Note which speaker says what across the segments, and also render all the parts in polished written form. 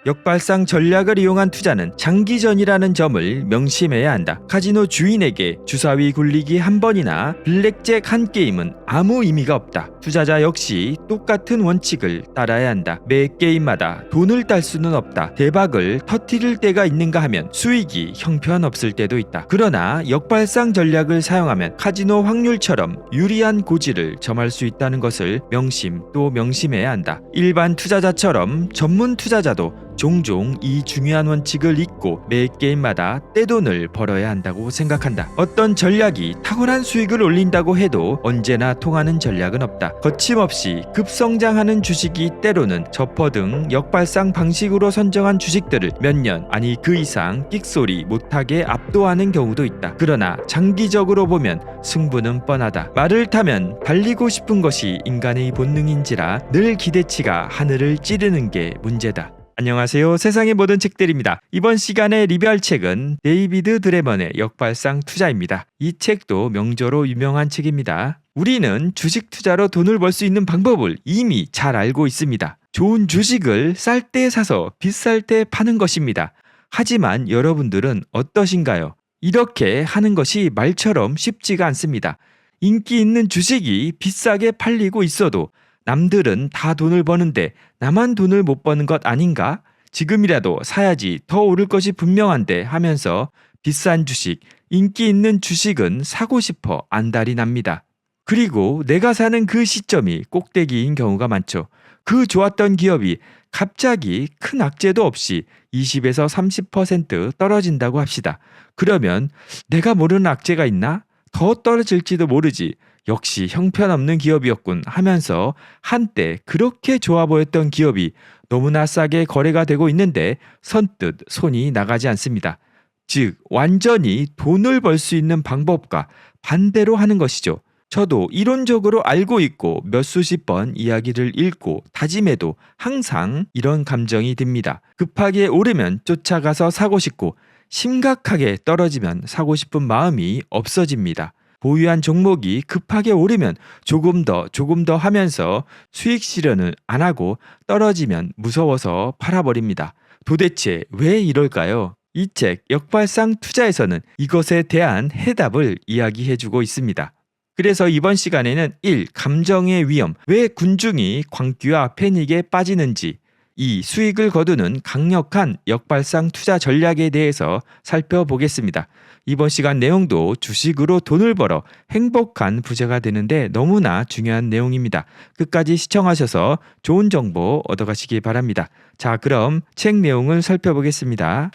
Speaker 1: 역발상 전략을 이용한 투자는 장기전이라는 점을 명심해야 한다. 카지노 주인에게 주사위 굴리기 한 번이나 블랙잭 한 게임은 아무 의미가 없다. 투자자 역시 똑같은 원칙을 따라야 한다. 매 게임마다 돈을 딸 수는 없다. 대박을 터뜨릴 때가 있는가 하면 수익이 형편없을 때도 있다. 그러나 역발상 전략을 사용하면 카지노 확률처럼 유리한 고지를 점할 수 있다는 것을 명심 또 명심해야 한다. 일반 투자자처럼 전문 투자자도 종종 이 중요한 원칙을 잊고 매 게임마다 떼돈을 벌어야 한다고 생각한다. 어떤 전략이 탁월한 수익을 올린다고 해도 언제나 통하는 전략은 없다. 거침없이 급성장하는 주식이 때로는 저퍼 등 역발상 방식으로 선정한 주식들을 몇 년 아니 그 이상 끽소리 못하게 압도하는 경우도 있다. 그러나 장기적으로 보면 승부는 뻔하다. 말을 타면 달리고 싶은 것이 인간의 본능인지라 늘 기대치가 하늘을 찌르는 게 문제다. 안녕하세요. 세상의 모든 책들입니다. 이번 시간에 리뷰할 책은 데이비드 드레먼의 역발상 투자입니다. 이 책도 명저로 유명한 책입니다. 우리는 주식 투자로 돈을 벌 수 있는 방법을 이미 잘 알고 있습니다. 좋은 주식을 쌀 때 사서 비쌀 때 파는 것입니다. 하지만 여러분들은 어떠신가요? 이렇게 하는 것이 말처럼 쉽지가 않습니다. 인기 있는 주식이 비싸게 팔리고 있어도 남들은 다 돈을 버는데 나만 돈을 못 버는 것 아닌가? 지금이라도 사야지 더 오를 것이 분명한데 하면서 비싼 주식, 인기 있는 주식은 사고 싶어 안달이 납니다. 그리고 내가 사는 그 시점이 꼭대기인 경우가 많죠. 그 좋았던 기업이 갑자기 큰 악재도 없이 20에서 30% 떨어진다고 합시다. 그러면 내가 모르는 악재가 있나? 더 떨어질지도 모르지. 역시 형편없는 기업이었군 하면서 한때 그렇게 좋아 보였던 기업이 너무나 싸게 거래가 되고 있는데 선뜻 손이 나가지 않습니다. 즉 완전히 돈을 벌 수 있는 방법과 반대로 하는 것이죠. 저도 이론적으로 알고 있고 몇 수십 번 이야기를 읽고 다짐해도 항상 이런 감정이 듭니다. 급하게 오르면 쫓아가서 사고 싶고 심각하게 떨어지면 사고 싶은 마음이 없어집니다. 보유한 종목이 급하게 오르면 조금 더 하면서 수익 실현을 안 하고 떨어지면 무서워서 팔아버립니다. 도대체 왜 이럴까요? 이 책 역발상 투자에서는 이것에 대한 해답을 이야기해주고 있습니다. 그래서 이번 시간에는 1. 감정의 위험, 왜 군중이 광기와 패닉에 빠지는지, 2. 수익을 거두는 강력한 역발상 투자 전략에 대해서 살펴보겠습니다. 이번 시간 내용도 주식으로 돈을 벌어 행복한 부자가 되는데 너무나 중요한 내용입니다. 끝까지 시청하셔서 좋은 정보 얻어가시기 바랍니다. 자, 그럼 책 내용을 살펴보겠습니다.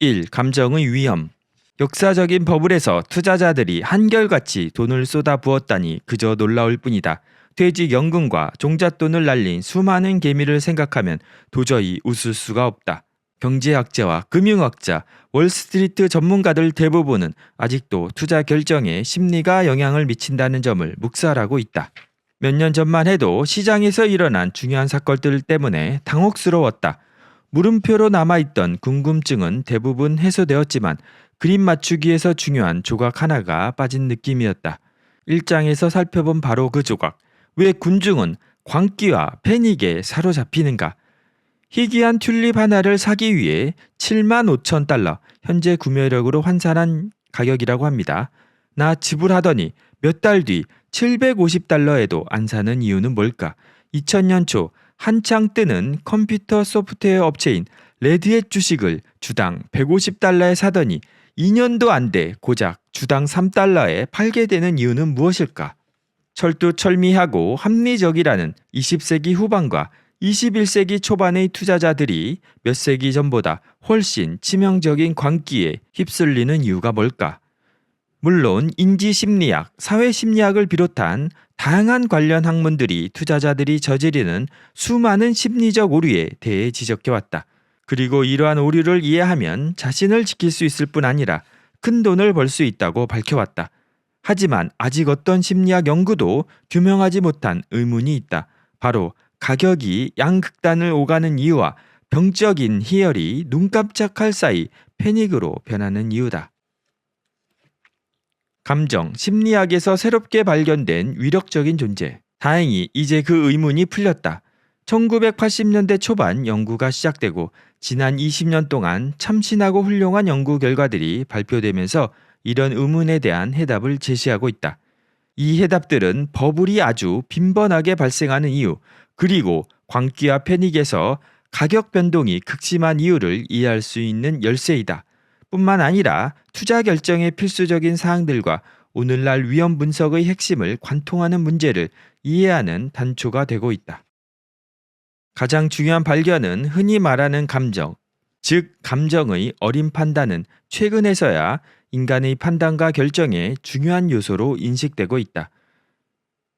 Speaker 1: 1. 감정의 위험. 역사적인 버블에서 투자자들이 한결같이 돈을 쏟아부었다니 그저 놀라울 뿐이다. 퇴직연금과 종잣돈을 날린 수많은 개미를 생각하면 도저히 웃을 수가 없다. 경제학자와 금융학자, 월스트리트 전문가들 대부분은 아직도 투자 결정에 심리가 영향을 미친다는 점을 묵살하고 있다. 몇 년 전만 해도 시장에서 일어난 중요한 사건들 때문에 당혹스러웠다. 물음표로 남아있던 궁금증은 대부분 해소되었지만 그림 맞추기에서 중요한 조각 하나가 빠진 느낌이었다. 1장에서 살펴본 바로 그 조각. 왜 군중은 광기와 패닉에 사로잡히는가? 희귀한 튤립 하나를 사기 위해 75,000달러, 현재 구매력으로 환산한 가격이라고 합니다. 나 지불하더니 몇 달 뒤 750달러에도 안 사는 이유는 뭘까? 2000년 초 한창 뜨는 컴퓨터 소프트웨어 업체인 레드햇 주식을 주당 150달러에 사더니 2년도 안 돼 고작 주당 3달러에 팔게 되는 이유는 무엇일까? 철두철미하고 합리적이라는 20세기 후반과 21세기 초반의 투자자들이 몇 세기 전보다 훨씬 치명적인 광기에 휩쓸리는 이유가 뭘까? 물론 인지심리학, 사회심리학을 비롯한 다양한 관련 학문들이 투자자들이 저지르는 수많은 심리적 오류에 대해 지적해왔다. 그리고 이러한 오류를 이해하면 자신을 지킬 수 있을 뿐 아니라 큰 돈을 벌 수 있다고 밝혀왔다. 하지만 아직 어떤 심리학 연구도 규명하지 못한 의문이 있다. 바로 가격이 양극단을 오가는 이유와 병적인 희열이 눈 깜짝할 사이 패닉으로 변하는 이유다. 감정, 심리학에서 새롭게 발견된 위력적인 존재. 다행히 이제 그 의문이 풀렸다. 1980년대 초반 연구가 시작되고 지난 20년 동안 참신하고 훌륭한 연구 결과들이 발표되면서 이런 의문에 대한 해답을 제시하고 있다. 이 해답들은 버블이 아주 빈번하게 발생하는 이유, 그리고 광기와 패닉에서 가격 변동이 극심한 이유를 이해할 수 있는 열쇠이다. 뿐만 아니라 투자 결정의 필수적인 사항들과 오늘날 위험 분석의 핵심을 관통하는 문제를 이해하는 단초가 되고 있다. 가장 중요한 발견은 흔히 말하는 감정, 즉 감정의 어린 판단은 최근에서야 인간의 판단과 결정의 중요한 요소로 인식되고 있다.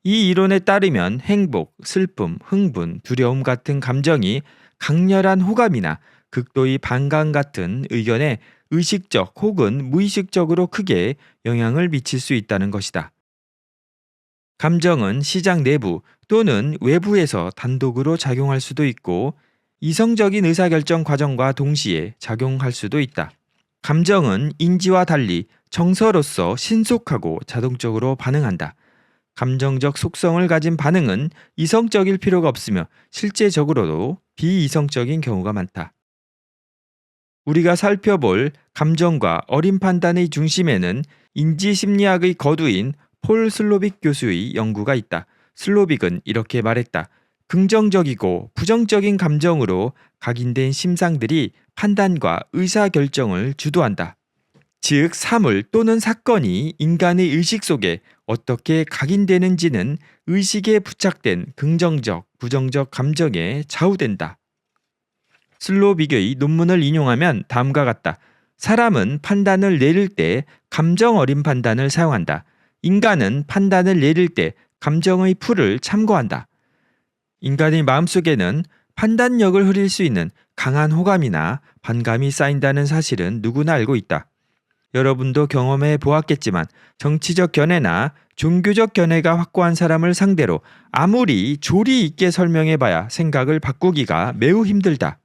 Speaker 1: 이 이론에 따르면 행복, 슬픔, 흥분, 두려움 같은 감정이 강렬한 호감이나 극도의 반감 같은 의견에 의식적 혹은 무의식적으로 크게 영향을 미칠 수 있다는 것이다. 감정은 시장 내부 또는 외부에서 단독으로 작용할 수도 있고 이성적인 의사결정 과정과 동시에 작용할 수도 있다. 감정은 인지와 달리 정서로서 신속하고 자동적으로 반응한다. 감정적 속성을 가진 반응은 이성적일 필요가 없으며 실제적으로도 비이성적인 경우가 많다. 우리가 살펴볼 감정과 어린 판단의 중심에는 인지심리학의 거두인 폴 슬로빅 교수의 연구가 있다. 슬로빅은 이렇게 말했다. 긍정적이고 부정적인 감정으로 각인된 심상들이 판단과 의사결정을 주도한다. 즉, 사물 또는 사건이 인간의 의식 속에 어떻게 각인되는지는 의식에 부착된 긍정적, 부정적 감정에 좌우된다. 슬로빅의 논문을 인용하면 다음과 같다. 사람은 판단을 내릴 때 감정 어린 판단을 사용한다. 인간은 판단을 내릴 때 감정의 풀을 참고한다. 인간의 마음속에는 판단력을 흐릴 수 있는 강한 호감이나 반감이 쌓인다는 사실은 누구나 알고 있다. 여러분도 경험해 보았겠지만 정치적 견해나 종교적 견해가 확고한 사람을 상대로 아무리 조리 있게 설명해봐야 생각을 바꾸기가 매우 힘들다.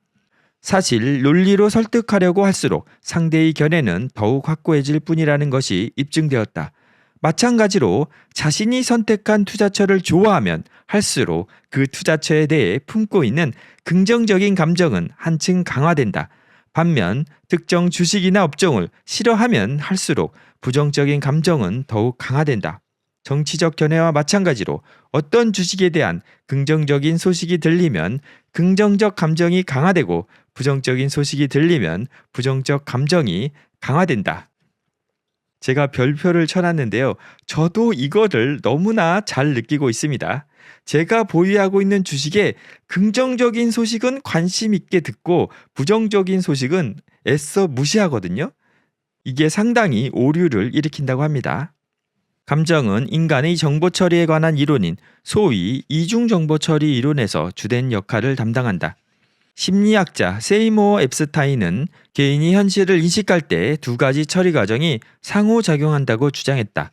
Speaker 1: 사실 논리로 설득하려고 할수록 상대의 견해는 더욱 확고해질 뿐이라는 것이 입증되었다. 마찬가지로 자신이 선택한 투자처를 좋아하면 할수록 그 투자처에 대해 품고 있는 긍정적인 감정은 한층 강화된다. 반면 특정 주식이나 업종을 싫어하면 할수록 부정적인 감정은 더욱 강화된다. 정치적 견해와 마찬가지로 어떤 주식에 대한 긍정적인 소식이 들리면 긍정적 감정이 강화되고 부정적인 소식이 들리면 부정적 감정이 강화된다. 제가 별표를 쳐놨는데요. 저도 이거를 너무나 잘 느끼고 있습니다. 제가 보유하고 있는 주식에 긍정적인 소식은 관심 있게 듣고 부정적인 소식은 애써 무시하거든요. 이게 상당히 오류를 일으킨다고 합니다. 감정은 인간의 정보 처리에 관한 이론인 소위 이중 정보 처리 이론에서 주된 역할을 담당한다. 심리학자 세이모어 앱스타인은 개인이 현실을 인식할 때 두 가지 처리 과정이 상호작용한다고 주장했다.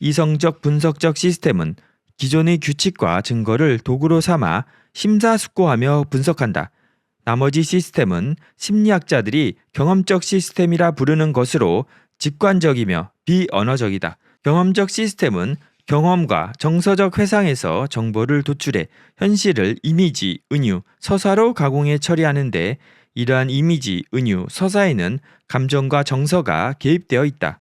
Speaker 1: 이성적 분석적 시스템은 기존의 규칙과 증거를 도구로 삼아 심사숙고하며 분석한다. 나머지 시스템은 심리학자들이 경험적 시스템이라 부르는 것으로 직관적이며 비언어적이다. 경험적 시스템은 경험과 정서적 회상에서 정보를 도출해 현실을 이미지, 은유, 서사로 가공해 처리하는데 이러한 이미지, 은유, 서사에는 감정과 정서가 개입되어 있다.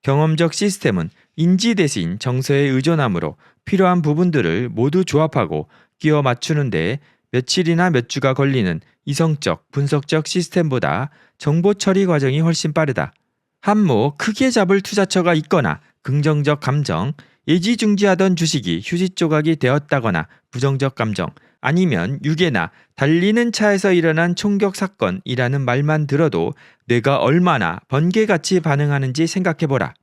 Speaker 1: 경험적 시스템은 인지 대신 정서에 의존하므로 필요한 부분들을 모두 조합하고 끼워 맞추는데 며칠이나 몇 주가 걸리는 이성적, 분석적 시스템보다 정보 처리 과정이 훨씬 빠르다. 한몫 크게 잡을 투자처가 있거나 긍정적 감정, 예지중지하던 주식이 휴지 조각이 되었다거나 부정적 감정, 아니면 유괴나 달리는 차에서 일어난 총격 사건이라는 말만 들어도 뇌가 얼마나 번개같이 반응하는지 생각해보라.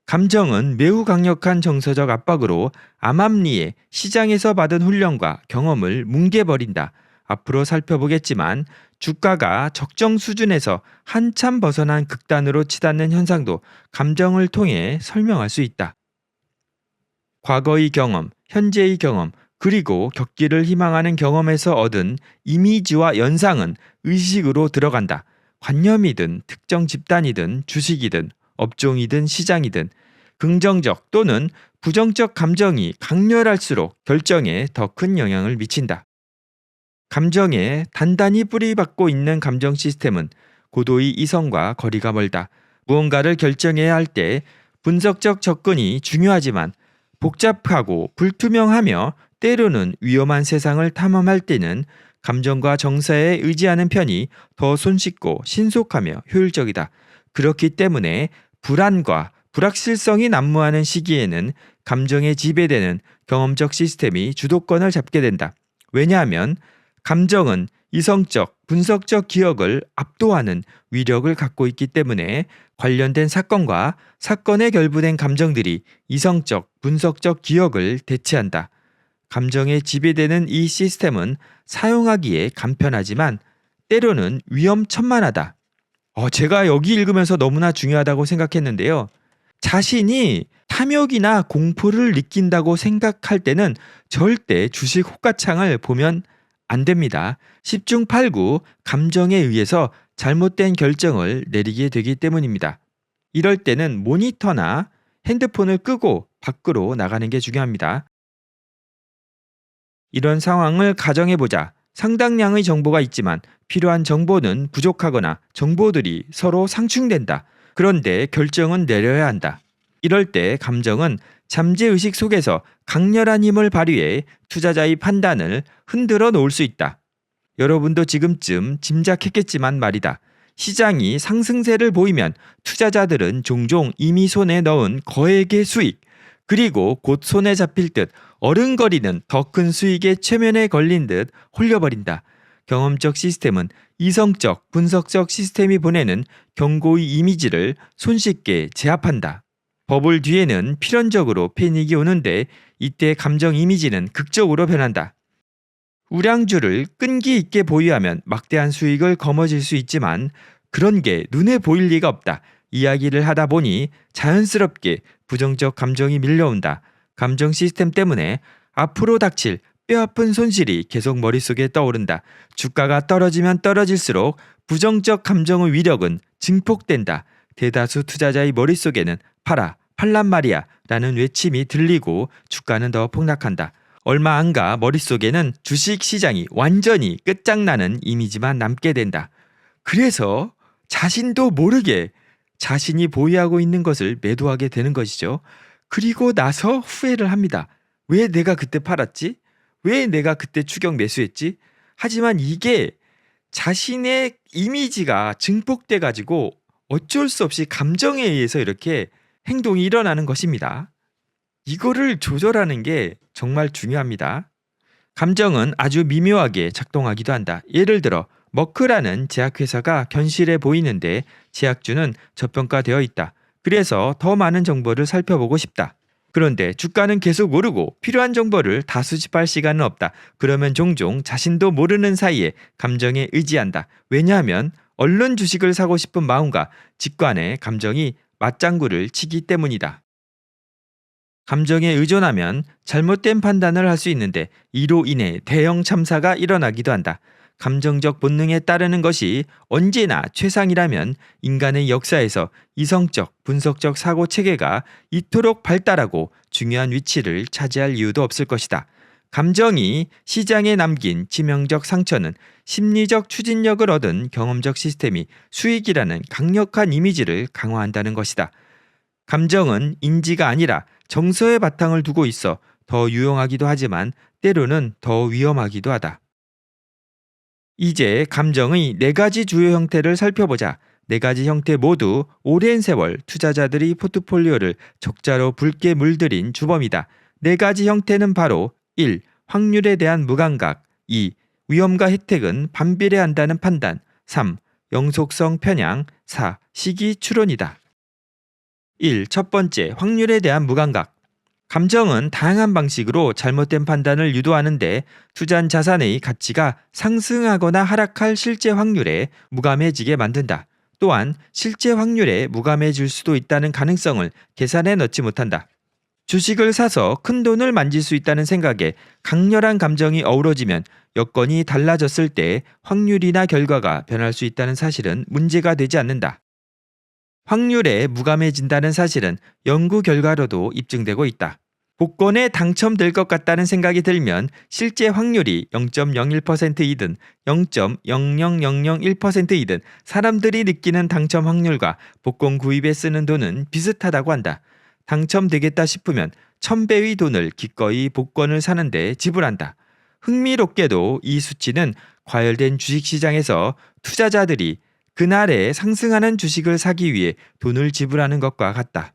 Speaker 1: 감정은 매우 강력한 정서적 압박으로 암암리에 시장에서 받은 훈련과 경험을 뭉개버린다. 앞으로 살펴보겠지만 주가가 적정 수준에서 한참 벗어난 극단으로 치닫는 현상도 감정을 통해 설명할 수 있다. 과거의 경험, 현재의 경험, 그리고 겪기를 희망하는 경험에서 얻은 이미지와 연상은 의식으로 들어간다. 관념이든 특정 집단이든 주식이든 업종이든 시장이든 긍정적 또는 부정적 감정이 강렬할수록 결정에 더 큰 영향을 미친다. 감정에 단단히 뿌리박고 있는 감정 시스템은 고도의 이성과 거리가 멀다. 무언가를 결정해야 할 때 분석적 접근이 중요하지만 복잡하고 불투명하며 때로는 위험한 세상을 탐험할 때는 감정과 정서에 의지하는 편이 더 손쉽고 신속하며 효율적이다. 그렇기 때문에 불안과 불확실성이 난무하는 시기에는 감정에 지배되는 경험적 시스템이 주도권을 잡게 된다. 왜냐하면 감정은 이성적, 분석적 기억을 압도하는 위력을 갖고 있기 때문에 관련된 사건과 사건에 결부된 감정들이 이성적, 분석적 기억을 대체한다. 감정에 지배되는 이 시스템은 사용하기에 간편하지만 때로는 위험천만하다. 제가 여기 읽으면서 너무나 중요하다고 생각했는데요. 자신이 탐욕이나 공포를 느낀다고 생각할 때는 절대 주식 호가창을 보면 안 됩니다. 10중 8구 감정에 의해서 잘못된 결정을 내리게 되기 때문입니다. 이럴 때는 모니터나 핸드폰을 끄고 밖으로 나가는 게 중요합니다. 이런 상황을 가정해보자. 상당량의 정보가 있지만 필요한 정보는 부족하거나 정보들이 서로 상충된다. 그런데 결정은 내려야 한다. 이럴 때 감정은 잠재의식 속에서 강렬한 힘을 발휘해 투자자의 판단을 흔들어 놓을 수 있다. 여러분도 지금쯤 짐작했겠지만 말이다. 시장이 상승세를 보이면 투자자들은 종종 이미 손에 넣은 거액의 수익, 그리고 곧 손에 잡힐 듯 어른거리는 더 큰 수익의 최면에 걸린 듯 홀려버린다. 경험적 시스템은 이성적, 분석적 시스템이 보내는 경고의 이미지를 손쉽게 제압한다. 버블 뒤에는 필연적으로 패닉이 오는데 이때 감정 이미지는 극적으로 변한다. 우량주를 끈기 있게 보유하면 막대한 수익을 거머쥘 수 있지만 그런 게 눈에 보일 리가 없다. 이야기를 하다 보니 자연스럽게 부정적 감정이 밀려온다. 감정 시스템 때문에 앞으로 닥칠 뼈아픈 손실이 계속 머릿속에 떠오른다. 주가가 떨어지면 떨어질수록 부정적 감정의 위력은 증폭된다. 대다수 투자자의 머릿속에는 팔아, 팔란 말이야 라는 외침이 들리고 주가는 더 폭락한다. 얼마 안 가 머릿속에는 주식시장이 완전히 끝장나는 이미지만 남게 된다. 그래서 자신도 모르게 자신이 보유하고 있는 것을 매도하게 되는 것이죠. 그리고 나서 후회를 합니다. 왜 내가 그때 팔았지? 왜 내가 그때 추격 매수했지? 하지만 이게 자신의 이미지가 증폭돼 가지고 어쩔 수 없이 감정에 의해서 이렇게 행동이 일어나는 것입니다. 이거를 조절하는 게 정말 중요합니다. 감정은 아주 미묘하게 작동하기도 한다. 예를 들어 머크라는 제약회사가 견실해 보이는데 제약주는 저평가되어 있다. 그래서 더 많은 정보를 살펴보고 싶다. 그런데 주가는 계속 오르고 필요한 정보를 다 수집할 시간은 없다. 그러면 종종 자신도 모르는 사이에 감정에 의지한다. 왜냐하면 얼른 주식을 사고 싶은 마음과 직관의 감정이 맞장구를 치기 때문이다. 감정에 의존하면 잘못된 판단을 할 수 있는데 이로 인해 대형 참사가 일어나기도 한다. 감정적 본능에 따르는 것이 언제나 최상이라면 인간의 역사에서 이성적, 분석적 사고 체계가 이토록 발달하고 중요한 위치를 차지할 이유도 없을 것이다. 감정이 시장에 남긴 치명적 상처는 심리적 추진력을 얻은 경험적 시스템이 수익이라는 강력한 이미지를 강화한다는 것이다. 감정은 인지가 아니라 정서의 바탕을 두고 있어 더 유용하기도 하지만 때로는 더 위험하기도 하다. 이제 감정의 4가지 주요 형태를 살펴보자. 4가지 형태 모두 오랜 세월 투자자들이 포트폴리오를 적자로 붉게 물들인 주범이다. 4가지 형태는 바로 1. 확률에 대한 무감각 2. 위험과 혜택은 반비례한다는 판단 3. 영속성 편향 4. 시기 추론이다. 1. 첫 번째, 확률에 대한 무감각. 감정은 다양한 방식으로 잘못된 판단을 유도하는데 투자한 자산의 가치가 상승하거나 하락할 실제 확률에 무감해지게 만든다. 또한 실제 확률에 무감해질 수도 있다는 가능성을 계산해 넣지 못한다. 주식을 사서 큰 돈을 만질 수 있다는 생각에 강렬한 감정이 어우러지면 여건이 달라졌을 때 확률이나 결과가 변할 수 있다는 사실은 문제가 되지 않는다. 확률에 무감해진다는 사실은 연구 결과로도 입증되고 있다. 복권에 당첨될 것 같다는 생각이 들면 실제 확률이 0.01%이든 0.00001%이든 사람들이 느끼는 당첨 확률과 복권 구입에 쓰는 돈은 비슷하다고 한다. 당첨되겠다 싶으면 1000배의 돈을 기꺼이 복권을 사는데 지불한다. 흥미롭게도 이 수치는 과열된 주식시장에서 투자자들이 그날에 상승하는 주식을 사기 위해 돈을 지불하는 것과 같다.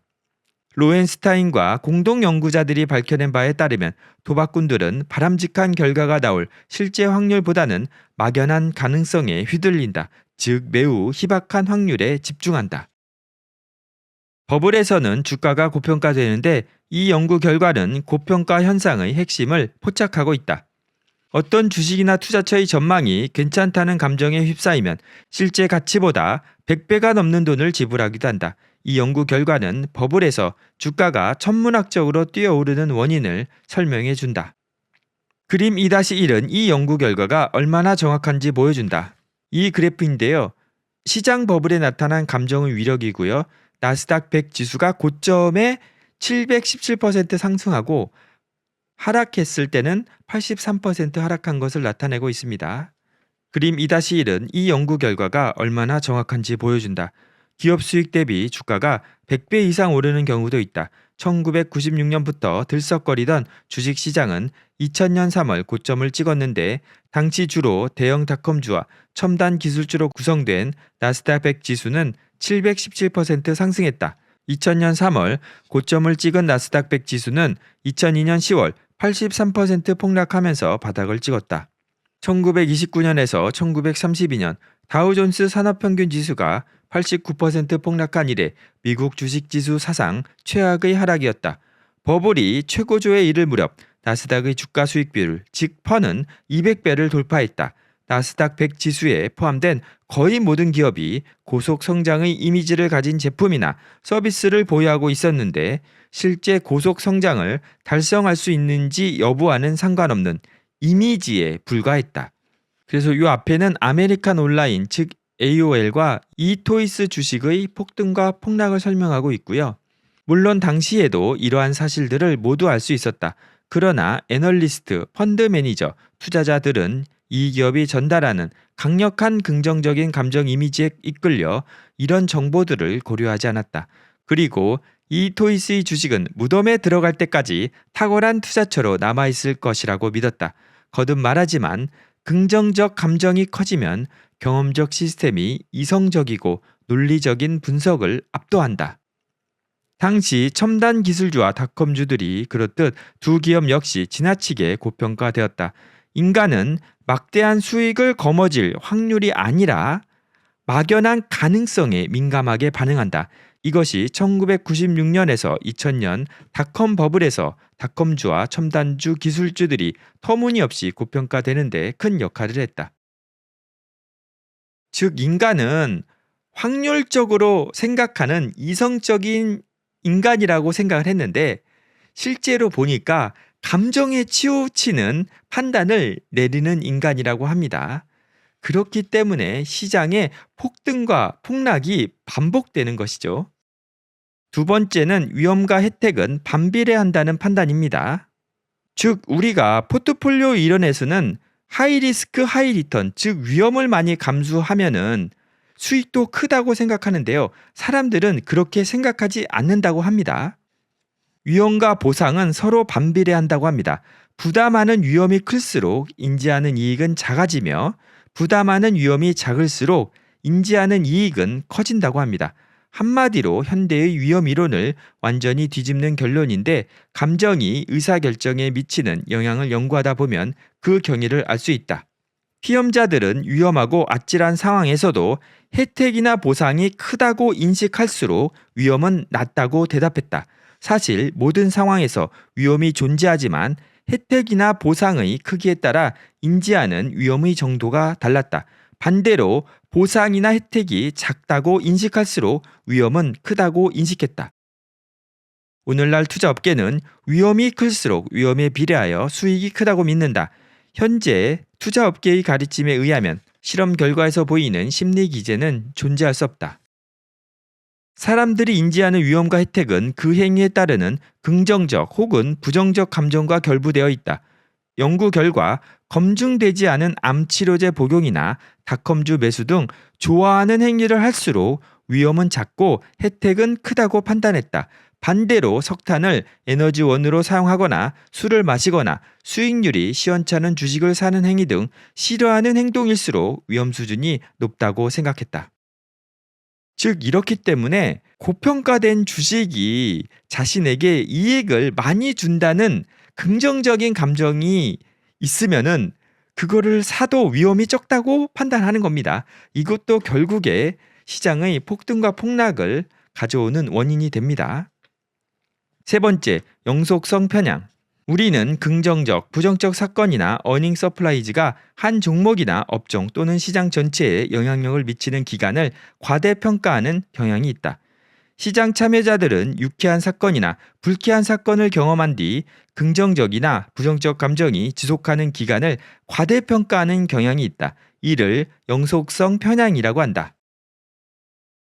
Speaker 1: 로엔스타인과 공동 연구자들이 밝혀낸 바에 따르면 도박꾼들은 바람직한 결과가 나올 실제 확률보다는 막연한 가능성에 휘둘린다. 즉 매우 희박한 확률에 집중한다. 버블에서는 주가가 고평가되는데 이 연구 결과는 고평가 현상의 핵심을 포착하고 있다. 어떤 주식이나 투자처의 전망이 괜찮다는 감정에 휩싸이면 실제 가치보다 100배가 넘는 돈을 지불하기도 한다. 이 연구 결과는 버블에서 주가가 천문학적으로 뛰어오르는 원인을 설명해 준다. 그림 2-1은 이 연구 결과가 얼마나 정확한지 보여준다. 이 그래프인데요. 시장 버블에 나타난 감정의 위력이고요. 나스닥 100 지수가 고점에 717% 상승하고 하락했을 때는 83% 하락한 것을 나타내고 있습니다. 그림 2-1은 이 연구 결과가 얼마나 정확한지 보여준다. 기업 수익 대비 주가가 100배 이상 오르는 경우도 있다. 1996년부터 들썩거리던 주식시장은 2000년 3월 고점을 찍었는데 당시 주로 대형 닷컴주와 첨단 기술주로 구성된 나스닥 100 지수는 717% 상승했다. 2000년 3월 고점을 찍은 나스닥 100 지수는 2002년 10월 83% 폭락하면서 바닥을 찍었다. 1929년에서 1932년 다우존스 산업평균 지수가 89% 폭락한 이래 미국 주식지수 사상 최악의 하락이었다. 버블이 최고조에 이를 무렵 나스닥의 주가 수익비율, 즉 퍼는 200배를 돌파했다. 나스닥 100 지수에 포함된 거의 모든 기업이 고속 성장의 이미지를 가진 제품이나 서비스를 보유하고 있었는데 실제 고속 성장을 달성할 수 있는지 여부와는 상관없는 이미지에 불과했다. 그래서 이 앞에는 아메리칸 온라인 즉 AOL과 이토이스 주식의 폭등과 폭락을 설명하고 있고요. 물론 당시에도 이러한 사실들을 모두 알 수 있었다. 그러나 애널리스트, 펀드 매니저, 투자자들은 이 기업이 전달하는 강력한 긍정적인 감정 이미지에 이끌려 이런 정보들을 고려하지 않았다. 그리고 이토이스의 주식은 무덤에 들어갈 때까지 탁월한 투자처로 남아있을 것이라고 믿었다. 거듭 말하지만 긍정적 감정이 커지면 경험적 시스템이 이성적이고 논리적인 분석을 압도한다. 당시 첨단 기술주와 닷컴주들이 그렇듯 두 기업 역시 지나치게 고평가되었다. 인간은 막대한 수익을 거머쥘 확률이 아니라 막연한 가능성에 민감하게 반응한다. 이것이 1996년에서 2000년 닷컴 버블에서 닷컴주와 첨단주 기술주들이 터무니없이 고평가되는데 큰 역할을 했다. 즉 인간은 확률적으로 생각하는 이성적인 인간이라고 생각을 했는데 실제로 보니까 감정에 치우치는 판단을 내리는 인간이라고 합니다. 그렇기 때문에 시장의 폭등과 폭락이 반복되는 것이죠. 두 번째는 위험과 혜택은 반비례한다는 판단입니다. 즉 우리가 포트폴리오 이론에서는 하이리스크 하이리턴 즉 위험을 많이 감수하면은 수익도 크다고 생각하는데요. 사람들은 그렇게 생각하지 않는다고 합니다. 위험과 보상은 서로 반비례한다고 합니다. 부담하는 위험이 클수록 인지하는 이익은 작아지며 부담하는 위험이 작을수록 인지하는 이익은 커진다고 합니다. 한마디로 현대의 위험 이론을 완전히 뒤집는 결론인데 감정이 의사결정에 미치는 영향을 연구하다 보면 그 경위를 알 수 있다. 피험자들은 위험하고 아찔한 상황에서도 혜택이나 보상이 크다고 인식할수록 위험은 낮다고 대답했다. 사실 모든 상황에서 위험이 존재하지만 혜택이나 보상의 크기에 따라 인지하는 위험의 정도가 달랐다. 반대로 보상이나 혜택이 작다고 인식할수록 위험은 크다고 인식했다. 오늘날 투자업계는 위험이 클수록 위험에 비례하여 수익이 크다고 믿는다. 현재 투자업계의 가르침에 의하면 실험 결과에서 보이는 심리 기제는 존재할 수 없다. 사람들이 인지하는 위험과 혜택은 그 행위에 따르는 긍정적 혹은 부정적 감정과 결부되어 있다. 연구 결과 검증되지 않은 암 치료제 복용이나 닷컴주 매수 등 좋아하는 행위를 할수록 위험은 작고 혜택은 크다고 판단했다. 반대로 석탄을 에너지원으로 사용하거나 술을 마시거나 수익률이 시원찮은 주식을 사는 행위 등 싫어하는 행동일수록 위험 수준이 높다고 생각했다. 즉 이렇기 때문에 고평가된 주식이 자신에게 이익을 많이 준다는 긍정적인 감정이 있으면은 그거를 사도 위험이 적다고 판단하는 겁니다. 이것도 결국에 시장의 폭등과 폭락을 가져오는 원인이 됩니다. 세 번째, 영속성 편향. 우리는 긍정적, 부정적 사건이나 어닝 서프라이즈가 한 종목이나 업종 또는 시장 전체에 영향력을 미치는 기간을 과대평가하는 경향이 있다. 시장 참여자들은 유쾌한 사건이나 불쾌한 사건을 경험한 뒤 긍정적이나 부정적 감정이 지속하는 기간을 과대평가하는 경향이 있다. 이를 영속성 편향이라고 한다.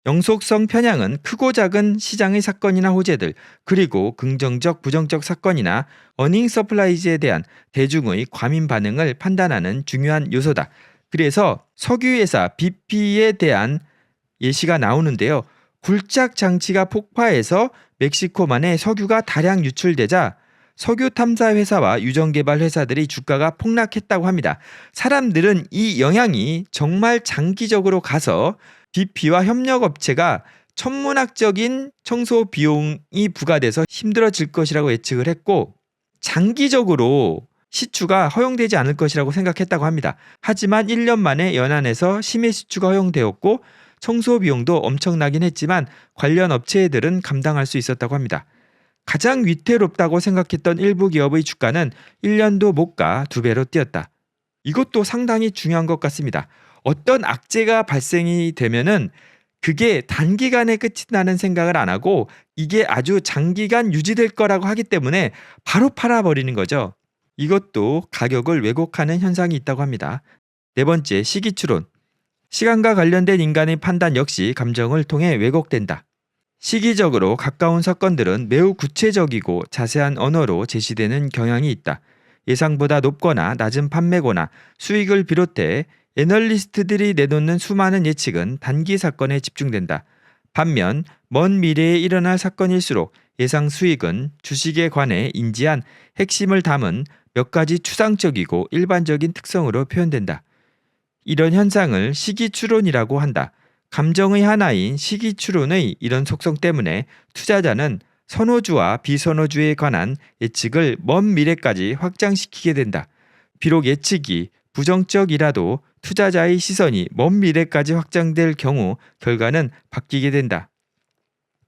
Speaker 1: 영속성 편향은 크고 작은 시장의 사건이나 호재들, 그리고 긍정적, 부정적 사건이나 어닝 서플라이즈에 대한 대중의 과민 반응을 판단하는 중요한 요소다. 그래서 석유회사 BP에 대한 예시가 나오는데요. 굴착 장치가 폭파해서 멕시코만에 석유가 다량 유출되자 석유 탐사 회사와 유전 개발 회사들이 주가가 폭락했다고 합니다. 사람들은 이 영향이 정말 장기적으로 가서 BP와 협력업체가 천문학적인 청소 비용이 부과돼서 힘들어질 것이라고 예측을 했고, 장기적으로 시추가 허용되지 않을 것이라고 생각했다고 합니다. 하지만 1년 만에 연안에서 심해 시추가 허용되었고 청소 비용도 엄청나긴 했지만 관련 업체들은 감당할 수 있었다고 합니다. 가장 위태롭다고 생각했던 일부 기업의 주가는 1년도 못 가 2배로 뛰었다. 이것도 상당히 중요한 것 같습니다. 어떤 악재가 발생이 되면은 그게 단기간에 끝이 나는 생각을 안 하고 이게 아주 장기간 유지될 거라고 하기 때문에 바로 팔아버리는 거죠. 이것도 가격을 왜곡하는 현상이 있다고 합니다. 네 번째, 시기추론. 시간과 관련된 인간의 판단 역시 감정을 통해 왜곡된다. 시기적으로 가까운 사건들은 매우 구체적이고 자세한 언어로 제시되는 경향이 있다. 예상보다 높거나 낮은 판매고나 수익을 비롯해 애널리스트들이 내놓는 수많은 예측은 단기 사건에 집중된다. 반면 먼 미래에 일어날 사건일수록 예상 수익은 주식에 관해 인지한 핵심을 담은 몇 가지 추상적이고 일반적인 특성으로 표현된다. 이런 현상을 시기추론이라고 한다. 감정의 하나인 시기추론의 이런 속성 때문에 투자자는 선호주와 비선호주에 관한 예측을 먼 미래까지 확장시키게 된다. 비록 예측이 부정적이라도 투자자의 시선이 먼 미래까지 확장될 경우 결과는 바뀌게 된다.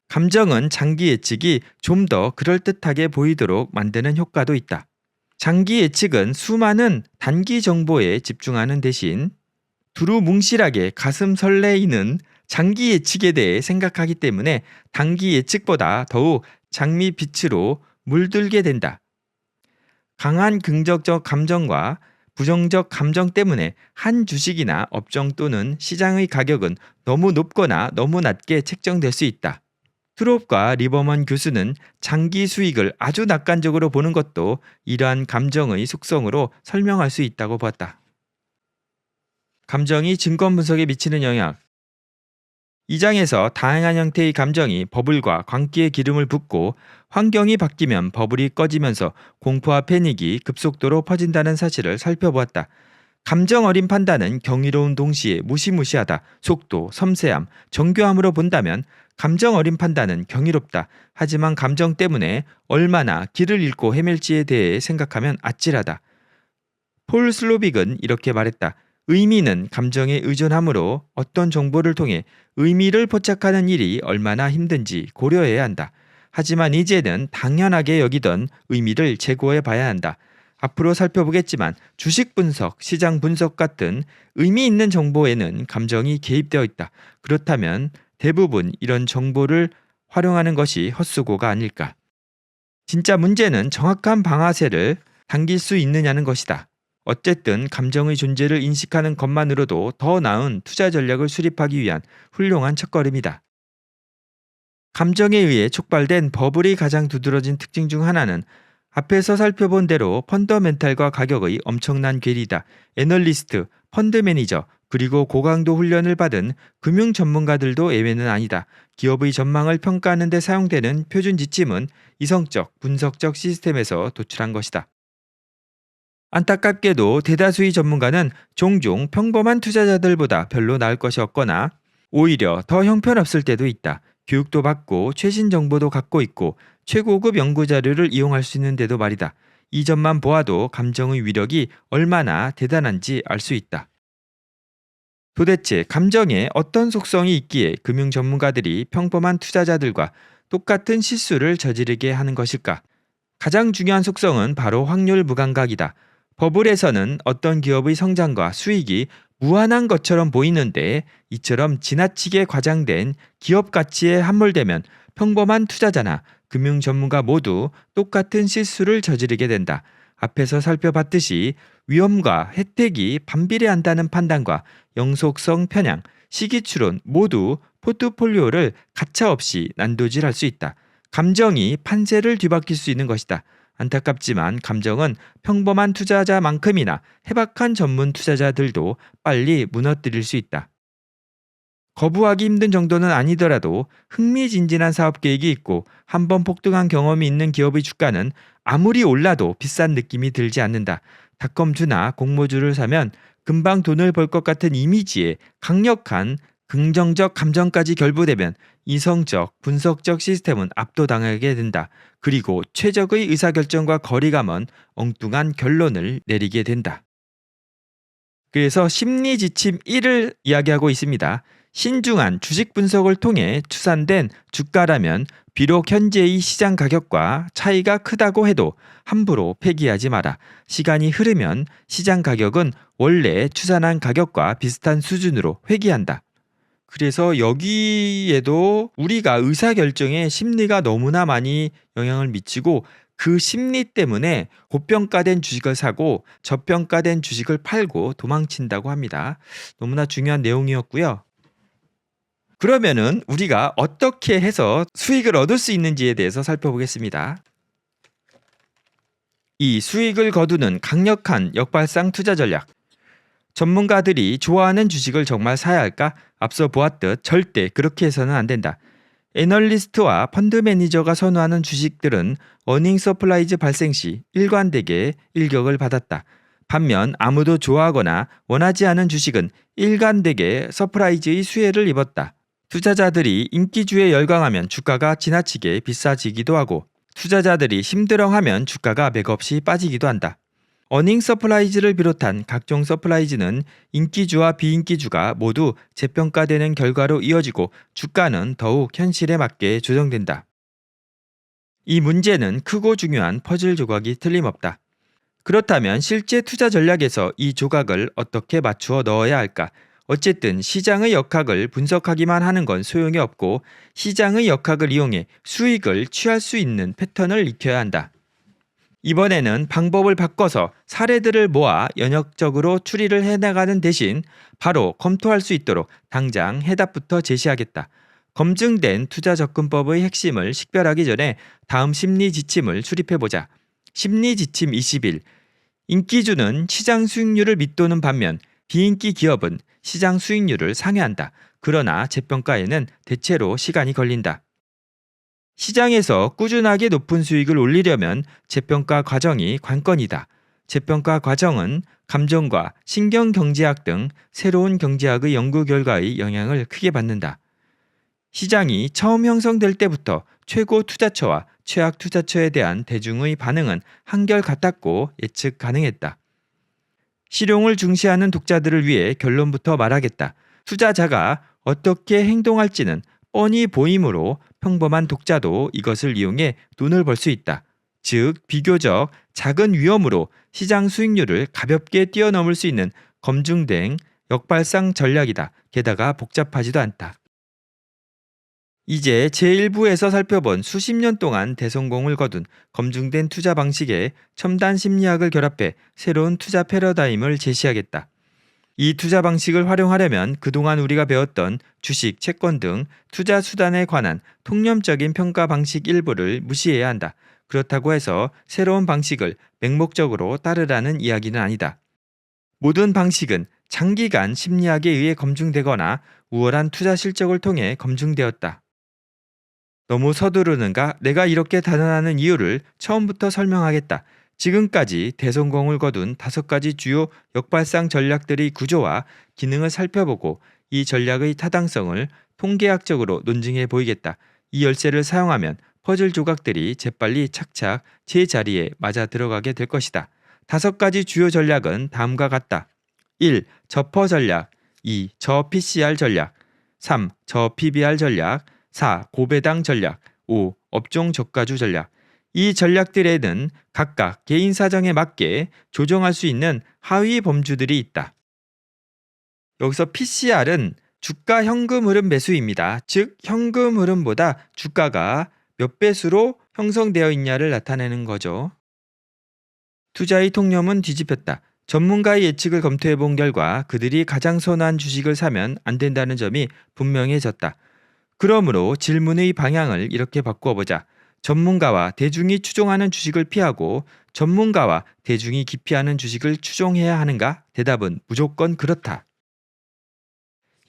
Speaker 1: 감정은 장기 예측이 좀 더 그럴듯하게 보이도록 만드는 효과도 있다. 장기 예측은 수많은 단기 정보에 집중하는 대신 두루뭉실하게 가슴 설레이는 장기 예측에 대해 생각하기 때문에 단기 예측보다 더욱 장밋빛으로 물들게 된다. 강한 긍정적 감정과 부정적 감정 때문에 한 주식이나 업종 또는 시장의 가격은 너무 높거나 너무 낮게 책정될 수 있다. 트롭과 리버먼 교수는 장기 수익을 아주 낙관적으로 보는 것도 이러한 감정의 속성으로 설명할 수 있다고 보았다. 감정이 증권 분석에 미치는 영향. 이 장에서 다양한 형태의 감정이 버블과 광기에 기름을 붓고 환경이 바뀌면 버블이 꺼지면서 공포와 패닉이 급속도로 퍼진다는 사실을 살펴보았다. 감정 어린 판단은 경이로운 동시에 무시무시하다, 속도, 섬세함, 정교함으로 본다면 감정 어린 판단은 경이롭다. 하지만 감정 때문에 얼마나 길을 잃고 헤맬지에 대해 생각하면 아찔하다. 폴 슬로빅은 이렇게 말했다. 의미는 감정에 의존하므로 어떤 정보를 통해 의미를 포착하는 일이 얼마나 힘든지 고려해야 한다. 하지만 이제는 당연하게 여기던 의미를 제고해 봐야 한다. 앞으로 살펴보겠지만 주식 분석, 시장 분석 같은 의미 있는 정보에는 감정이 개입되어 있다. 그렇다면 대부분 이런 정보를 활용하는 것이 헛수고가 아닐까. 진짜 문제는 정확한 방아쇠를 당길 수 있느냐는 것이다. 어쨌든 감정의 존재를 인식하는 것만으로도 더 나은 투자 전략을 수립하기 위한 훌륭한 첫걸음이다. 감정에 의해 촉발된 버블이 가장 두드러진 특징 중 하나는 앞에서 살펴본 대로 펀더멘탈과 가격의 엄청난 괴리다. 애널리스트, 펀드 매니저, 그리고 고강도 훈련을 받은 금융 전문가들도 예외는 아니다. 기업의 전망을 평가하는 데 사용되는 표준 지침은 이성적, 분석적 시스템에서 도출한 것이다. 안타깝게도 대다수의 전문가는 종종 평범한 투자자들보다 별로 나을 것이 없거나 오히려 더 형편없을 때도 있다. 교육도 받고 최신 정보도 갖고 있고 최고급 연구 자료를 이용할 수 있는데도 말이다. 이 점만 보아도 감정의 위력이 얼마나 대단한지 알 수 있다. 도대체 감정에 어떤 속성이 있기에 금융 전문가들이 평범한 투자자들과 똑같은 실수를 저지르게 하는 것일까? 가장 중요한 속성은 바로 확률 무감각이다. 버블에서는 어떤 기업의 성장과 수익이 무한한 것처럼 보이는데 이처럼 지나치게 과장된 기업 가치에 함몰되면 평범한 투자자나 금융 전문가 모두 똑같은 실수를 저지르게 된다. 앞에서 살펴봤듯이 위험과 혜택이 반비례한다는 판단과 영속성 편향, 시기추론 모두 포트폴리오를 가차없이 난도질할 수 있다. 감정이 판세를 뒤바뀔 수 있는 것이다. 안타깝지만 감정은 평범한 투자자만큼이나 해박한 전문 투자자들도 빨리 무너뜨릴 수 있다. 거부하기 힘든 정도는 아니더라도 흥미진진한 사업 계획이 있고 한번 폭등한 경험이 있는 기업의 주가는 아무리 올라도 비싼 느낌이 들지 않는다. 닷컴주나 공모주를 사면 금방 돈을 벌 것 같은 이미지에 강력한 긍정적 감정까지 결부되면 이성적, 분석적 시스템은 압도당하게 된다. 그리고 최적의 의사결정과 거리가 먼 엉뚱한 결론을 내리게 된다. 그래서 심리 지침 1을 이야기하고 있습니다. 신중한 주식 분석을 통해 추산된 주가라면 비록 현재의 시장 가격과 차이가 크다고 해도 함부로 폐기하지 마라. 시간이 흐르면 시장 가격은 원래 추산한 가격과 비슷한 수준으로 회귀한다. 그래서 여기에도 우리가 의사결정에 심리가 너무나 많이 영향을 미치고 그 심리 때문에 고평가된 주식을 사고 저평가된 주식을 팔고 도망친다고 합니다. 너무나 중요한 내용이었고요. 그러면은 우리가 어떻게 해서 수익을 얻을 수 있는지에 대해서 살펴보겠습니다. 이 수익을 거두는 강력한 역발상 투자 전략. 전문가들이 좋아하는 주식을 정말 사야 할까? 앞서 보았듯 절대 그렇게 해서는 안 된다. 애널리스트와 펀드 매니저가 선호하는 주식들은 어닝 서프라이즈 발생 시 일관되게 일격을 받았다. 반면 아무도 좋아하거나 원하지 않은 주식은 일관되게 서프라이즈의 수혜를 입었다. 투자자들이 인기주에 열광하면 주가가 지나치게 비싸지기도 하고 투자자들이 힘들어하면 주가가 맥없이 빠지기도 한다. 어닝 서프라이즈를 비롯한 각종 서프라이즈는 인기주와 비인기주가 모두 재평가되는 결과로 이어지고 주가는 더욱 현실에 맞게 조정된다. 이 문제는 크고 중요한 퍼즐 조각이 틀림없다. 그렇다면 실제 투자 전략에서 이 조각을 어떻게 맞추어 넣어야 할까? 어쨌든 시장의 역학을 분석하기만 하는 건 소용이 없고 시장의 역학을 이용해 수익을 취할 수 있는 패턴을 익혀야 한다. 이번에는 방법을 바꿔서 사례들을 모아 연역적으로 추리를 해나가는 대신 바로 검토할 수 있도록 당장 해답부터 제시하겠다. 검증된 투자 접근법의 핵심을 식별하기 전에 다음 심리 지침을 수립해보자. 심리 지침 21. 인기주는 시장 수익률을 밑도는 반면 비인기 기업은 시장 수익률을 상회한다. 그러나 재평가에는 대체로 시간이 걸린다. 시장에서 꾸준하게 높은 수익을 올리려면 재평가 과정이 관건이다. 재평가 과정은 감정과 신경경제학 등 새로운 경제학의 연구 결과의 영향을 크게 받는다. 시장이 처음 형성될 때부터 최고 투자처와 최악 투자처에 대한 대중의 반응은 한결같았고 예측 가능했다. 실용을 중시하는 독자들을 위해 결론부터 말하겠다. 투자자가 어떻게 행동할지는 뻔히 보이므로 평범한 독자도 이것을 이용해 돈을 벌 수 있다. 즉 비교적 작은 위험으로 시장 수익률을 가볍게 뛰어넘을 수 있는 검증된 역발상 전략이다. 게다가 복잡하지도 않다. 이제 제1부에서 살펴본 수십 년 동안 대성공을 거둔 검증된 투자 방식에 첨단 심리학을 결합해 새로운 투자 패러다임을 제시하겠다. 이 투자 방식을 활용하려면 그동안 우리가 배웠던 주식, 채권 등 투자 수단에 관한 통념적인 평가 방식 일부를 무시해야 한다. 그렇다고 해서 새로운 방식을 맹목적으로 따르라는 이야기는 아니다. 모든 방식은 장기간 심리학에 의해 검증되거나 우월한 투자 실적을 통해 검증되었다. 너무 서두르는가? 내가 이렇게 단언하는 이유를 처음부터 설명하겠다. 지금까지 대성공을 거둔 5가지 주요 역발상 전략들의 구조와 기능을 살펴보고 이 전략의 타당성을 통계학적으로 논증해 보이겠다. 이 열쇠를 사용하면 퍼즐 조각들이 재빨리 착착 제자리에 맞아 들어가게 될 것이다. 5가지 주요 전략은 다음과 같다. 1. 저퍼 전략. 2. 저 PCR 전략. 3. 저 PBR 전략. 4. 고배당 전략. 5. 업종 저가주 전략. 이 전략들에는 각각 개인 사정에 맞게 조정할 수 있는 하위 범주들이 있다. 여기서 PCR은 주가 현금 흐름 매수입니다. 즉 현금 흐름보다 주가가 몇 배수로 형성되어 있냐를 나타내는 거죠. 투자의 통념은 뒤집혔다. 전문가의 예측을 검토해 본 결과 그들이 가장 선호한 주식을 사면 안 된다는 점이 분명해졌다. 그러므로 질문의 방향을 이렇게 바꾸어 보자. 전문가와 대중이 추종하는 주식을 피하고 전문가와 대중이 기피하는 주식을 추종해야 하는가? 대답은 무조건 그렇다.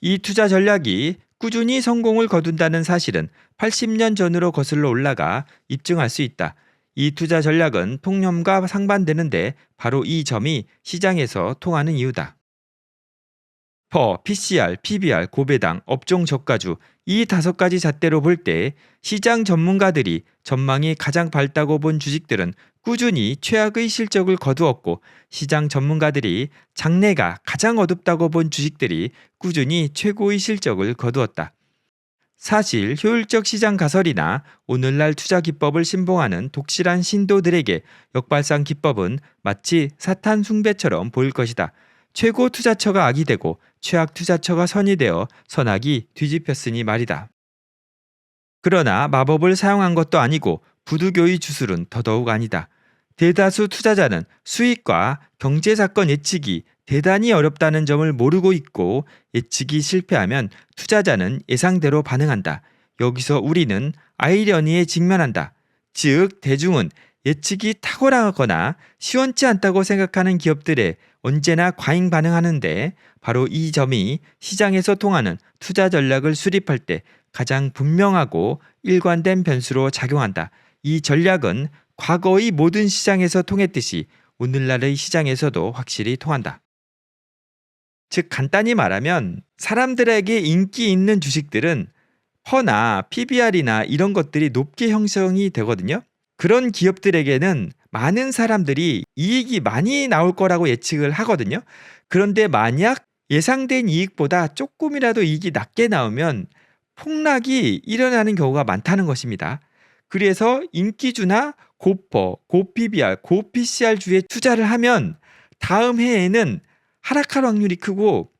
Speaker 1: 이 투자 전략이 꾸준히 성공을 거둔다는 사실은 80년 전으로 거슬러 올라가 입증할 수 있다. 이 투자 전략은 통념과 상반되는데 바로 이 점이 시장에서 통하는 이유다. PCR, PBR, 고배당, 업종 저가주 이 5가지 잣대로 볼 때 시장 전문가들이 전망이 가장 밝다고 본 주식들은 꾸준히 최악의 실적을 거두었고 시장 전문가들이 장래가 가장 어둡다고 본 주식들이 꾸준히 최고의 실적을 거두었다. 사실 효율적 시장 가설이나 오늘날 투자 기법을 신봉하는 독실한 신도들에게 역발상 기법은 마치 사탄 숭배처럼 보일 것이다. 최고 투자처가 악이 되고 최악 투자처가 선이 되어 선악이 뒤집혔으니 말이다. 그러나 마법을 사용한 것도 아니고 부두교의 주술은 더더욱 아니다. 대다수 투자자는 수익과 경제사건 예측이 대단히 어렵다는 점을 모르고 있고 예측이 실패하면 투자자는 예상대로 반응한다. 여기서 우리는 아이러니에 직면한다. 즉 대중은 예측이 탁월하거나 시원치 않다고 생각하는 기업들에 언제나 과잉 반응하는데 바로 이 점이 시장에서 통하는 투자 전략을 수립할 때 가장 분명하고 일관된 변수로 작용한다. 이 전략은 과거의 모든 시장에서 통했듯이 오늘날의 시장에서도 확실히 통한다. 즉 간단히 말하면 사람들에게 인기 있는 주식들은 퍼나 PBR이나 이런 것들이 높게 형성이 되거든요. 그런 기업들에게는 많은 사람들이 이익이 많이 나올 거라고 예측을 하거든요. 그런데 만약 예상된 이익보다 조금이라도 이익이 낮게 나오면 폭락이 일어나는 경우가 많다는 것입니다. 그래서 인기주나 고퍼, 고PBR, 고PCR 주에 투자를 하면 다음 해에는 하락할 확률이 크고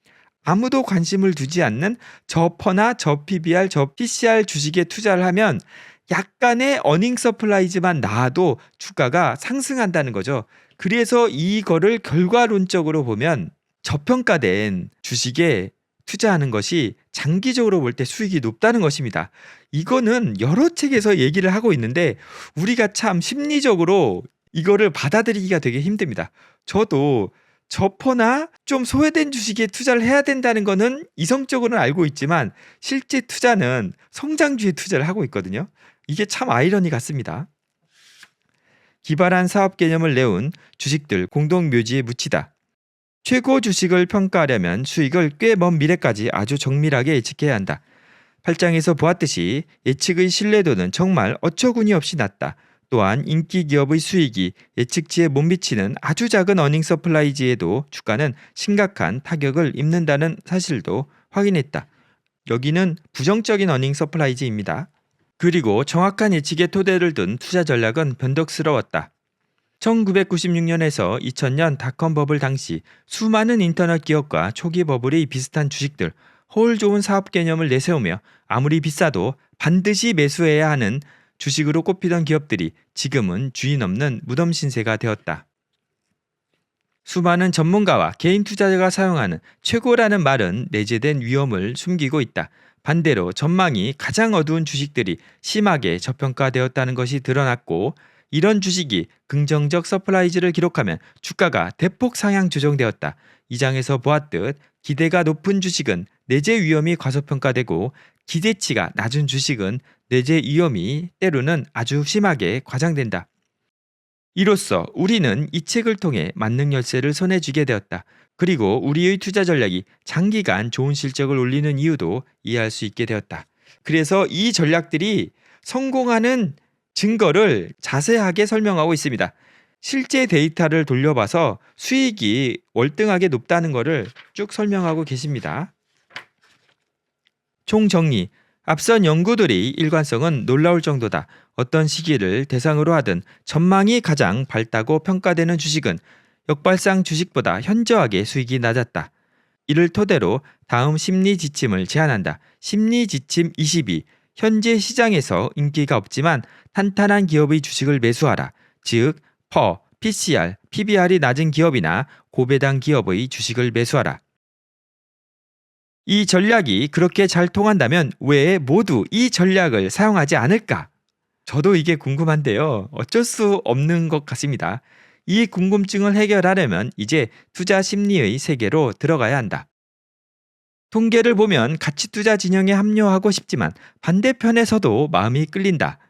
Speaker 1: 아무도 관심을 두지 않는 저퍼나 저PBR, 저PCR 주식에 투자를 하면 약간의 어닝 서플라이즈만 나와도 주가가 상승한다는 거죠. 그래서 이거를 결과론적으로 보면 저평가된 주식에 투자하는 것이 장기적으로 볼 때 수익이 높다는 것입니다. 이거는 여러 책에서 얘기를 하고 있는데 우리가 참 심리적으로 이거를 받아들이기가 되게 힘듭니다. 저도 저퍼나 좀 소외된 주식에 투자를 해야 된다는 거는 이성적으로는 알고 있지만 실제 투자는 성장주에 투자를 하고 있거든요. 이게 참 아이러니 같습니다. 기발한 사업 개념을 내온 주식들 공동 묘지에 묻히다. 최고 주식을 평가하려면 수익을 꽤 먼 미래까지 아주 정밀하게 예측해야 한다. 8장에서 보았듯이 예측의 신뢰도는 정말 어처구니 없이 낮다. 또한 인기 기업의 수익이 예측치에 못 미치는 아주 작은 어닝 서플라이즈에도 주가는 심각한 타격을 입는다는 사실도 확인했다. 여기는 부정적인 어닝 서플라이즈입니다. 그리고 정확한 예측의 토대를 둔 투자 전략은 변덕스러웠다. 1996년에서 2000년 닷컴 버블 당시 수많은 인터넷 기업과 초기 버블이 비슷한 주식들, 허울 좋은 사업 개념을 내세우며 아무리 비싸도 반드시 매수해야 하는 주식으로 꼽히던 기업들이 지금은 주인 없는 무덤 신세가 되었다. 수많은 전문가와 개인 투자자가 사용하는 최고라는 말은 내재된 위험을 숨기고 있다. 반대로 전망이 가장 어두운 주식들이 심하게 저평가되었다는 것이 드러났고, 이런 주식이 긍정적 서프라이즈를 기록하면 주가가 대폭 상향 조정되었다. 이 장에서 보았듯 기대가 높은 주식은 내재 위험이 과소평가되고, 기대치가 낮은 주식은 내재 위험이 때로는 아주 심하게 과장된다. 이로써 우리는 이 책을 통해 만능 열쇠를 손에 쥐게 되었다. 그리고 우리의 투자 전략이 장기간 좋은 실적을 올리는 이유도 이해할 수 있게 되었다. 그래서 이 전략들이 성공하는 증거를 자세하게 설명하고 있습니다. 실제 데이터를 돌려봐서 수익이 월등하게 높다는 것을 쭉 설명하고 계십니다. 총정리. 앞선 연구들의 일관성은 놀라울 정도다. 어떤 시기를 대상으로 하든 전망이 가장 밝다고 평가되는 주식은 역발상 주식보다 현저하게 수익이 낮았다. 이를 토대로 다음 심리 지침을 제안한다. 심리 지침 22. 현재 시장에서 인기가 없지만 탄탄한 기업의 주식을 매수하라. 즉, 퍼, PCR, PBR이 낮은 기업이나 고배당 기업의 주식을 매수하라. 이 전략이 그렇게 잘 통한다면 왜 모두 이 전략을 사용하지 않을까? 저도 이게 궁금한데요. 어쩔 수 없는 것 같습니다. 이 궁금증을 해결하려면 이제 투자 심리의 세계로 들어가야 한다. 통계를 보면 가치 투자 진영에 합류하고 싶지만 반대편에서도 마음이 끌린다.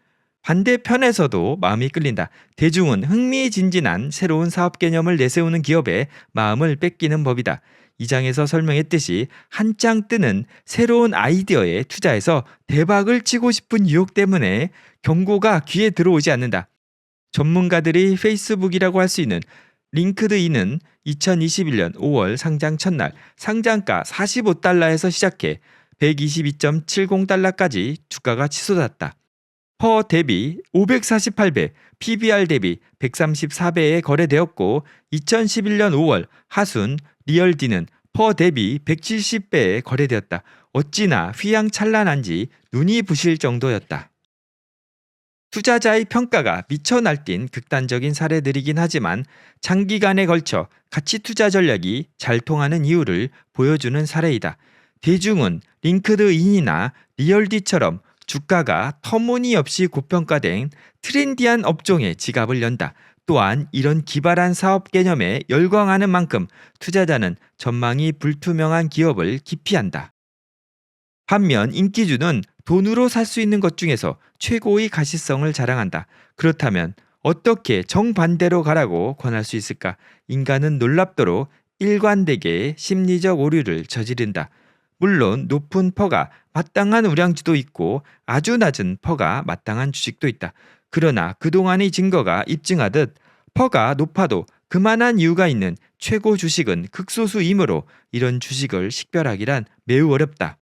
Speaker 1: 대중은 흥미진진한 새로운 사업 개념을 내세우는 기업에 마음을 뺏기는 법이다. 이 장에서 설명했듯이 한창 뜨는 새로운 아이디어에 투자해서 대박을 치고 싶은 유혹 때문에 경고가 귀에 들어오지 않는다. 전문가들이 페이스북이라고 할 수 있는 링크드인은 2021년 5월 상장 첫날 상장가 45달러에서 시작해 122.70달러까지 주가가 치솟았다. 퍼 대비 548배, PBR 대비 134배에 거래되었고 2011년 5월 하순 리얼디는 퍼 대비 170배에 거래되었다. 어찌나 휘황찬란한지 눈이 부실 정도였다. 투자자의 평가가 미쳐 날뛴 극단적인 사례들이긴 하지만 장기간에 걸쳐 가치 투자 전략이 잘 통하는 이유를 보여주는 사례이다. 대중은 링크드인이나 리얼디처럼 주가가 터무니없이 고평가된 트렌디한 업종에 지갑을 연다. 또한 이런 기발한 사업 개념에 열광하는 만큼 투자자는 전망이 불투명한 기업을 기피한다. 반면 인기주는 돈으로 살 수 있는 것 중에서 최고의 가시성을 자랑한다. 그렇다면 어떻게 정반대로 가라고 권할 수 있을까? 인간은 놀랍도록 일관되게 심리적 오류를 저지른다. 물론 높은 퍼가 마땅한 우량주도 있고 아주 낮은 퍼가 마땅한 주식도 있다. 그러나 그동안의 증거가 입증하듯 퍼가 높아도 그만한 이유가 있는 최고 주식은 극소수이므로 이런 주식을 식별하기란 매우 어렵다.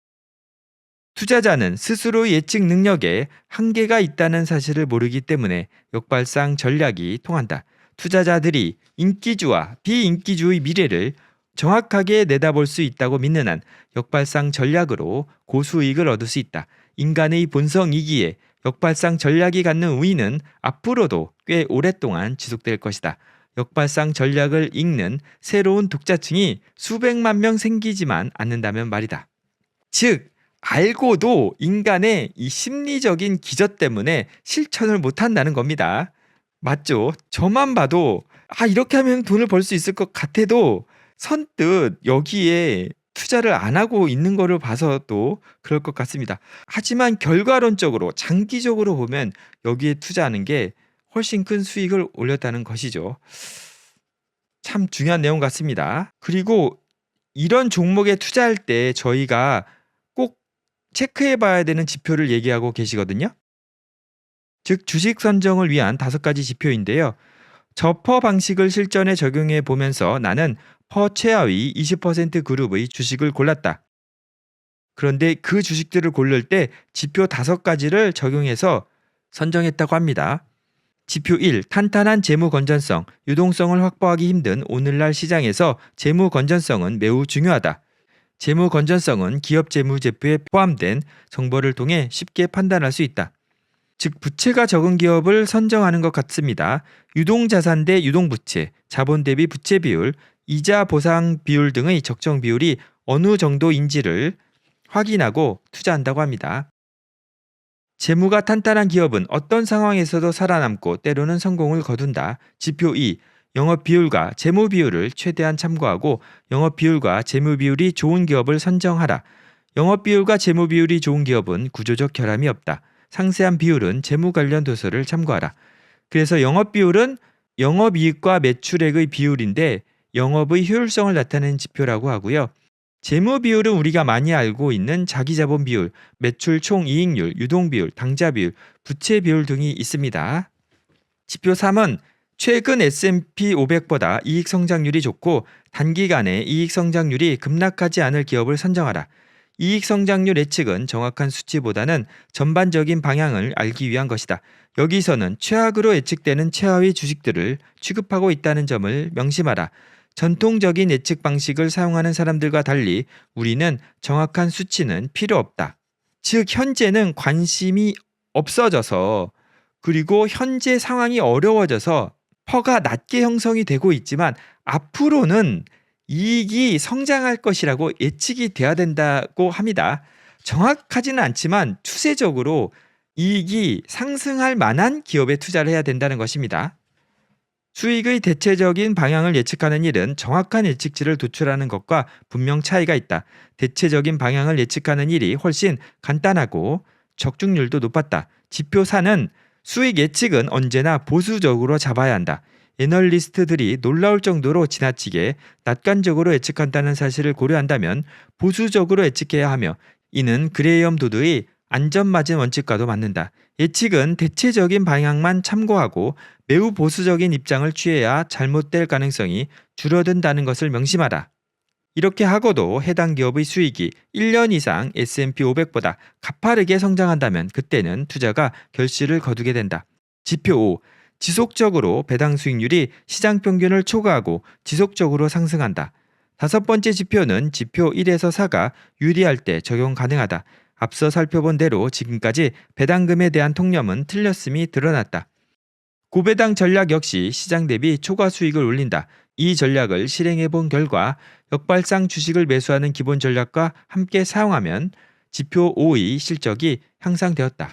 Speaker 1: 투자자는 스스로 예측 능력에 한계가 있다는 사실을 모르기 때문에 역발상 전략이 통한다. 투자자들이 인기주와 비인기주의 미래를 정확하게 내다볼 수 있다고 믿는 한 역발상 전략으로 고수익을 얻을 수 있다. 인간의 본성이기에 역발상 전략이 갖는 우위는 앞으로도 꽤 오랫동안 지속될 것이다. 역발상 전략을 읽는 새로운 독자층이 수백만 명 생기지만 않는다면 말이다. 즉, 알고도 인간의 이 심리적인 기저 때문에 실천을 못한다는 겁니다. 맞죠? 저만 봐도 이렇게 하면 돈을 벌 수 있을 것 같아도 선뜻 여기에 투자를 안 하고 있는 거를 봐서도 그럴 것 같습니다. 하지만 결과론적으로 장기적으로 보면 여기에 투자하는 게 훨씬 큰 수익을 올렸다는 것이죠. 참 중요한 내용 같습니다. 그리고 이런 종목에 투자할 때 저희가 꼭 체크해 봐야 되는 지표를 얘기하고 계시거든요. 즉 주식 선정을 위한 5가지 지표인데요. 저퍼 방식을 실전에 적용해 보면서 나는 퍼 최하위 20% 그룹의 주식을 골랐다. 그런데 그 주식들을 고를 때 지표 5가지를 적용해서 선정했다고 합니다. 지표 1. 탄탄한 재무 건전성. 유동성을 확보하기 힘든 오늘날 시장에서 재무 건전성은 매우 중요하다. 재무 건전성은 기업 재무제표에 포함된 정보를 통해 쉽게 판단할 수 있다. 즉 부채가 적은 기업을 선정하는 것 같습니다. 유동자산 대 유동부채, 자본 대비 부채 비율, 이자 보상 비율 등의 적정 비율이 어느 정도인지를 확인하고 투자한다고 합니다. 재무가 탄탄한 기업은 어떤 상황에서도 살아남고 때로는 성공을 거둔다. 지표 2. 영업 비율과 재무 비율을 최대한 참고하고 영업 비율과 재무 비율이 좋은 기업을 선정하라. 영업 비율과 재무 비율이 좋은 기업은 구조적 결함이 없다. 상세한 비율은 재무 관련 도서를 참고하라. 그래서 영업 비율은 영업이익과 매출액의 비율인데 영업의 효율성을 나타내는 지표라고 하고요. 재무 비율은 우리가 많이 알고 있는 자기자본 비율, 매출 총이익률, 유동 비율, 당자 비율, 부채 비율 등이 있습니다. 지표 3은 최근 S&P 500보다 이익 성장률이 좋고 단기간에 이익 성장률이 급락하지 않을 기업을 선정하라. 이익 성장률 예측은 정확한 수치보다는 전반적인 방향을 알기 위한 것이다. 여기서는 최악으로 예측되는 최하위 주식들을 취급하고 있다는 점을 명심하라. 전통적인 예측 방식을 사용하는 사람들과 달리 우리는 정확한 수치는 필요 없다. 즉 현재는 관심이 없어져서 그리고 현재 상황이 어려워져서 퍼가 낮게 형성이 되고 있지만 앞으로는 이익이 성장할 것이라고 예측이 돼야 된다고 합니다. 정확하지는 않지만 추세적으로 이익이 상승할 만한 기업에 투자를 해야 된다는 것입니다. 수익의 대체적인 방향을 예측하는 일은 정확한 예측치를 도출하는 것과 분명 차이가 있다. 대체적인 방향을 예측하는 일이 훨씬 간단하고 적중률도 높았다. 지표 4는 수익 예측은 언제나 보수적으로 잡아야 한다. 애널리스트들이 놀라울 정도로 지나치게 낙관적으로 예측한다는 사실을 고려한다면 보수적으로 예측해야 하며 이는 그레이엄 도드의 안전마진 원칙과도 맞는다. 예측은 대체적인 방향만 참고하고 매우 보수적인 입장을 취해야 잘못될 가능성이 줄어든다는 것을 명심하라. 이렇게 하고도 해당 기업의 수익이 1년 이상 S&P 500보다 가파르게 성장한다면 그때는 투자가 결실을 거두게 된다. 지표 5. 지속적으로 배당 수익률이 시장 평균을 초과하고 지속적으로 상승한다. 다섯 번째 지표는 지표 1에서 4가 유리할 때 적용 가능하다. 앞서 살펴본 대로 지금까지 배당금에 대한 통념은 틀렸음이 드러났다. 고배당 전략 역시 시장 대비 초과 수익을 올린다. 이 전략을 실행해 본 결과 역발상 주식을 매수하는 기본 전략과 함께 사용하면 지표 5의 실적이 향상되었다.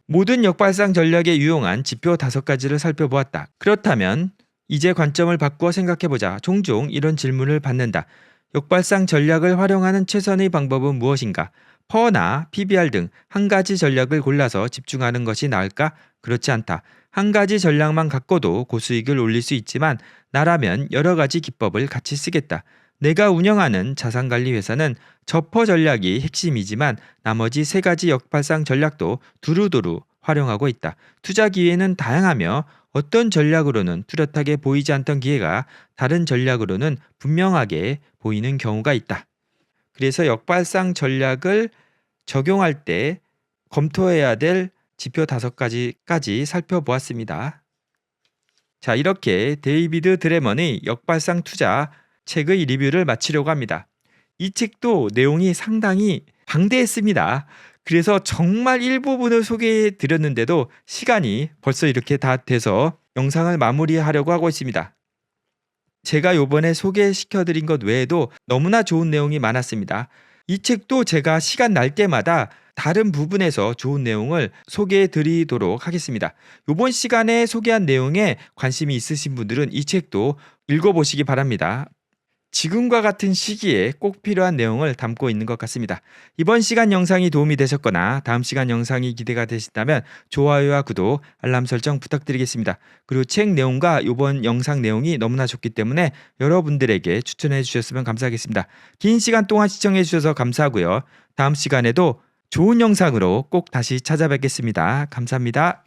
Speaker 1: 모든 역발상 전략에 유용한 지표 5가지를 살펴보았다. 그렇다면 이제 관점을 바꾸어 생각해보자. 종종 이런 질문을 받는다. 역발상 전략을 활용하는 최선의 방법은 무엇인가? 퍼나 PBR 등 한 가지 전략을 골라서 집중하는 것이 나을까? 그렇지 않다. 한 가지 전략만 갖고도 고수익을 올릴 수 있지만 나라면 여러 가지 기법을 같이 쓰겠다. 내가 운영하는 자산관리 회사는 저퍼 전략이 핵심이지만 나머지 3가지 역발상 전략도 두루두루 활용하고 있다. 투자 기회는 다양하며 어떤 전략으로는 뚜렷하게 보이지 않던 기회가 다른 전략으로는 분명하게 보이는 경우가 있다. 그래서 역발상 전략을 적용할 때 검토해야 될 지표 5가지까지 살펴보았습니다. 자, 이렇게 데이비드 드레먼의 역발상 투자 책의 리뷰를 마치려고 합니다. 이 책도 내용이 상당히 방대했습니다. 그래서 정말 일부분을 소개해 드렸는데도 시간이 벌써 이렇게 다 돼서 영상을 마무리하려고 하고 있습니다. 제가 이번에 소개시켜 드린 것 외에도 너무나 좋은 내용이 많았습니다. 이 책도 제가 시간 날 때마다 다른 부분에서 좋은 내용을 소개해 드리도록 하겠습니다. 이번 시간에 소개한 내용에 관심이 있으신 분들은 이 책도 읽어보시기 바랍니다. 지금과 같은 시기에 꼭 필요한 내용을 담고 있는 것 같습니다. 이번 시간 영상이 도움이 되셨거나 다음 시간 영상이 기대가 되신다면 좋아요와 구독, 알람 설정 부탁드리겠습니다. 그리고 책 내용과 이번 영상 내용이 너무나 좋기 때문에 여러분들에게 추천해 주셨으면 감사하겠습니다. 긴 시간 동안 시청해 주셔서 감사하고요. 다음 시간에도 좋은 영상으로 꼭 다시 찾아뵙겠습니다. 감사합니다.